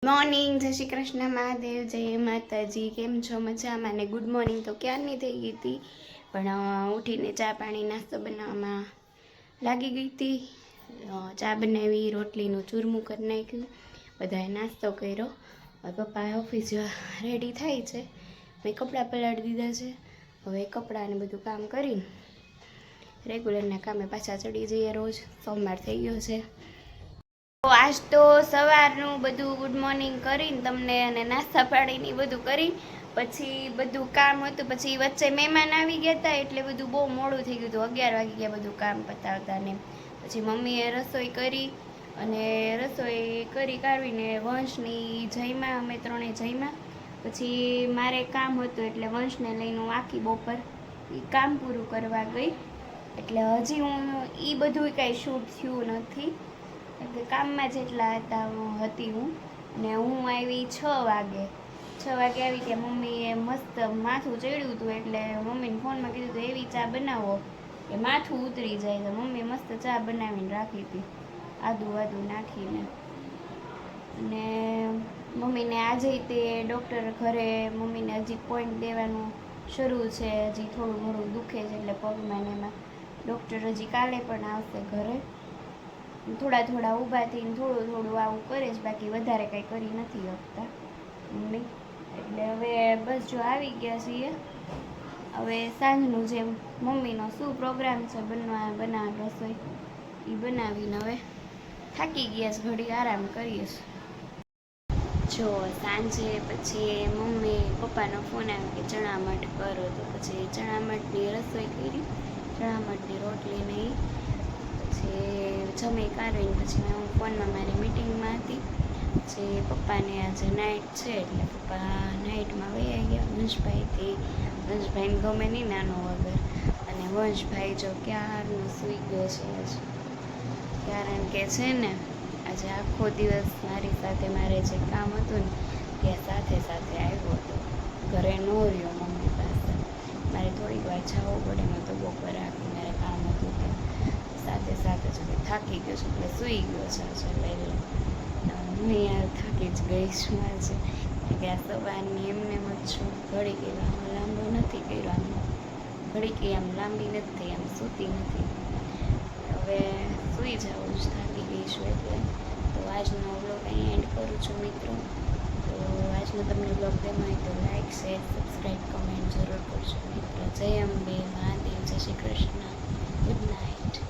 Morning, જય શ્રી કૃષ્ણ મહાદેવ, જય માતાજી. કેમ છો? મજામાં? ને ગુડ મોર્નિંગ તો ક્યારની થઈ ગઈ હતી, પણ ઉઠીને ચા પાણી નાસ્તો બનાવવામાં લાગી ગઈ હતી. ચા બનાવી, રોટલીનું ચૂરમું કરી નાખ્યું, બધાએ નાસ્તો કર્યો. પપ્પા ઓફિસ રેડી થાય છે, મેં કપડાં પલાળી દીધા છે. હવે કપડાંને બધું કામ કરીને રેગ્યુલરના કામે પાછા ચડી જઈએ. રોજ સોમવાર થઈ ગયો છે. આજ તો સવારનું બધું ગુડ મોર્નિંગ કરીને તમને અને નાસ્તા પાણીની બધું કરી પછી બધું કામ હતું. પછી વચ્ચે મહેમાન આવી ગયા હતા એટલે બધું બહુ મોડું થઈ ગયું હતું. 11 વાગી ગયા બધું કામ પતાવતા ને. પછી મમ્મીએ રસોઈ કરી અને રસોઈ કરી કાઢીને વંશની જમ્યા, અમે ત્રણે જમ્યા. પછી મારે કામ હતું એટલે વંશને લઈને હું આખી બપોર એ કામ પૂરું કરવા ગઈ. એટલે હજી હું એ બધું કાંઈ શૂટ થયું નથી, એટલે કામમાં જેટલા હતી હું. અને હું આવી 6 વાગે આવી ત્યાં મમ્મીએ મસ્ત માથું ચડ્યું હતું એટલે મમ્મીને ફોનમાં કીધું તો એવી ચા બનાવો કે માથું ઉતરી જાય. તો મમ્મીએ મસ્ત ચા બનાવીને રાખી હતી, આદુ નાખીને. અને મમ્મીને આજે તે ડૉક્ટર ઘરે મમ્મીને હજી પોઈન્ટ દેવાનું શરૂ છે. હજી થોડું ઘણું દુખે છે એટલે પગમાં ને એમાં. ડૉક્ટર હજી કાલે પણ આવશે ઘરે. થોડા ઊભા થઈને થોડું આવું કરે છે, બાકી વધારે કંઈ કરી નથી શકતા મમ્મી. એટલે હવે બસ જો આવી ગયા છીએ. હવે સાંજનું જે મમ્મીનો શું પ્રોગ્રામ છે બનાવવાનો રસોઈ એ બનાવીને હવે થાકી ગયા છે, ઘડી આરામ કરીએ છીએ. જો સાંજે પછી મમ્મી પપ્પાનો ફોન આવ્યો કે ચણા મઠ કરો, તો પછી ચણા મઠની રસોઈ કરી, ચણા મઠની રોટલી નહીં. પછી જમી કાઢીને પછી હું ફોનમાં મારી મિટિંગમાં હતી. પછી પપ્પાને આજે નાઇટ છે એટલે પપ્પા નાઇટમાં વહી ગયા. વંશભાઈને ગમે નહીં નાનો વગર. અને વંશભાઈ જો ક્યારનો સૂઈ ગયો છે આજે, કારણ કે છે ને આજે આખો દિવસ મારી સાથે મારે જે કામ હતું ને ત્યાં સાથે આવ્યો હતો. ઘરે ન રહ્યો મમ્મી પાસે, મારે થોડીક વાર જવું પડે. મેં તો બપોર આખી મારે કામ હતું ત્યાં સાથે જ થાકી ગયો છું એટલે સૂઈ ગયો છે આજે વહેલો. હું યાર થાકી જ ગઈ છું આજે, કે આ સવારની એમને જ છું. ઘડી કે લાંબો નથી કર્યો, ઘડી કે આમ લાંબી નથી થઈ, આમ સૂતી નથી. હવે સૂઈ જાઉં જ, થાકી ગઈ છું એટલે. તો આજનો બ્લોગ અહીં એન્ડ કરું છું મિત્રો. તો આજનો તમને બ્લોગ ગમ્યો હોય તો લાઈક, શેર, સબસ્ક્રાઈબ, કમેન્ટ જરૂર કરજો મિત્રો. જય અંબે, મહાદેવ, જય શ્રી કૃષ્ણ, ગુડ નાઇટ.